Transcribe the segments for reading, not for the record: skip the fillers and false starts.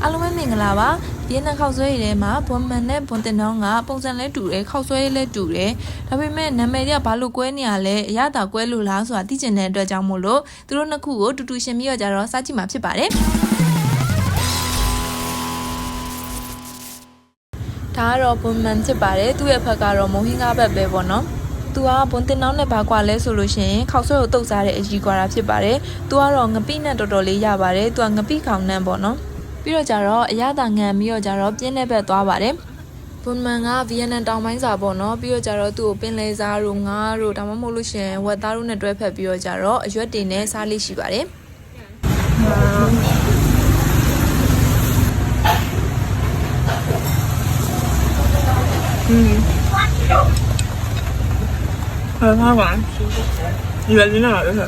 အားလုံးပဲမင်္ဂလာပါဗီယက်နမ်ခောက်ဆွဲရည်ထဲမှာဘွန်မန်နဲ့ဘွန်တင်နောင်းကပုံစံလဲတူတယ်ခောက်ဆွဲရည်လဲတူတယ်ဒါပေမဲ့နာမည်ကဘာလို့ကွဲနေရလဲအရသာကွဲလို့လားဆိုတာသိချင်တဲ့အတွက်ကြောင့်မို့လို့သူတို့နှစ်ခုကိုတူတူရှင်ပြီးတော့ကြတော့စားကြည့်မှာဖြစ်ပါတယ်ဒါကတော့ဘွန်မန်ဖြစ်ပါတယ်သူ့ရဲ့ဘက်ကတော့မုံဟင်းကားဘက်ပဲပေါ့နော်သူကဘွန်တင်နောင်းနဲ့ဘာကွာလဲဆိုလို့ရှိရင်ခောက်ဆွဲကိုတုတ်စားတဲ့အကြီးကွာတာဖြစ်ပါတယ်သူကတော့ငပိနဲ့တော်တော်လေးရပါတယ်သူကငပိခေါင်နှံပေါ့နော်ပြီးတော့ကြတော့အရသာငံပြီးတော့ကြတော့ပြင်းတဲ့ဘက်သွားပါတယ်ဘွန်မန်ကဗီယက်နမ်တောင်ပိုင်းစာပေါ့နော်ပြီးတော့ကြတော့သူ့ကိုပင်လယ်စားတို့ငါးတို့ဒါမှမဟုတ်လို့ရှင်ဝက်သားတို့နဲ့တွဲဖက်ပြီးတော့ကြတော့အရွက်တွေနဲ့စားလေးရှိပါတယ်好玩，原来那就是。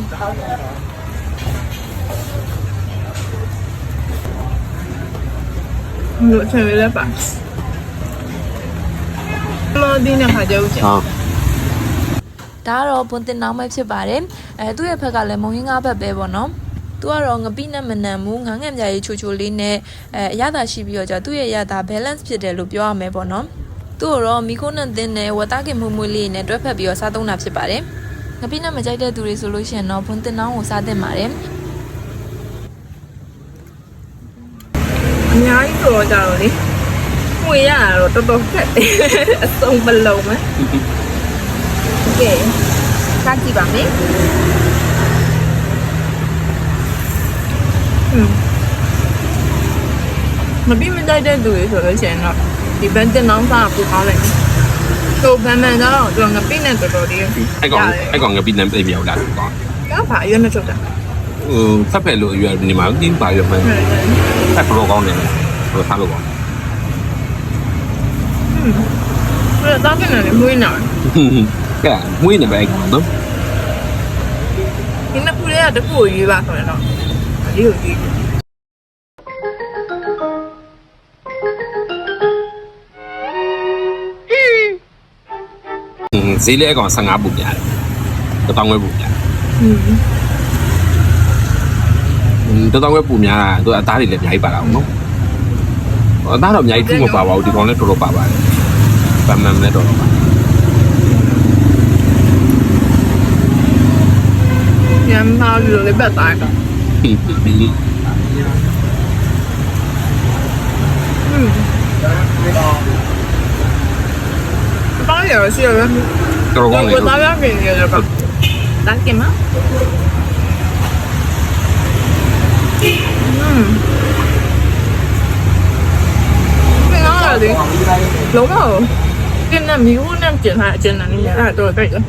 我前面在办，老弟呢还在有钱。ဒါကတော့ဘွန်တင်နောင်းပဲဖြစ်ပါတယ်သူ့ရဲ့ဘက်ကလည်းမုံရင်းငါးဘက်ပဲပေါ့နော်သူကတော့ငပိနဲ့မနံဘူးငါးငယ်မြားကြီးချိုချိုလေးနဲ့အရသာရှိပြီးတော့じゃသူ့ရဲ့အရသာ balance ဖြစ်တယ်လို့ပြောရမယ်ပေါ့နော်သူ့တော့မီခိုးနဲ့တင်းနဲ့ဝတ်သားကင်မွေးမွေးလေးနဲ့တွဲဖက်ပြီးတော့စားသုံးတာဖြစ်ပါတယ်ငပိနဲ့မကြိုက်တဲ့သူတွေဆိုလို့ရှိရင်တော့ဘွန်တင်နောင်းကိုစားသင့်ပါတယ်အများကြီးဆိုတော့ကြတော့လေငွေရတော့တော်တော်ခက်တယ်အစုံမလုံးမယ်ကဲစားကြည့်ပါမယ်မပြီးမကြိုက်တဲ့သူတွေဆိုလို့ရှိရင်တော့ဒီဘန်တင်နောင်းစားပူကောင်းလိုက်ဆိုဘန်မန်ကတော့သူကငပိနဲ့တော်တော်လေးအဲ့ကောင်ငပိနဲ့ပြည့်မြောက်လာတယ်ကွာကဘာရွေးမချုပ်တာဖတ်ဖက်လို့ရွယ်နေမှာတင်းပါရွယ်မှန်းဖက်ပလောကောင်းတယ်လို့ထားလို့ကောအဲ့ဒါကတော့လည်းမွေးနေကဲမွေးနေပဲနော်ဒီနှစ်ခုလေးကတခုကိုရွေးပါဆိုရင်တော့ဒီကိုရွေးဈေးလေးအကောင်15ပုတ်ပြတယ်တောင်းဝဲပုတ်ပြတောင်းဝဲပုတ်များတာသူအသားတွေလည်းအများကြီးပါတာနော်အသားတော့အများကြီးမပါပါဘူးဒီကောင်လည်းတော်တော်ပါပါတယ်ဗမ်းမှန်လည်းတော်တော်ပါညမှားလို့လည်းပတ်သားကဘာရရှိရလဲတော်ကောင်းတယ်ဘာသာပြန်နေရပါတန်းကင်မเป็นอะไรดิလုံးဝကင်းနေမီဟိုနဲ့ကျန်တာအကျန်တာနေရတာတော့ကြိုက်တယ်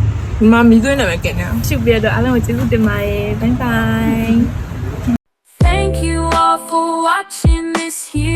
မမီသွင်းနေပဲကင်းနေရှုပ်ပြတော့အားလုံးကိုကျေးဇူးတင်ပါတယ်ဘိုင်ဘိုင် Thank you all for watching this here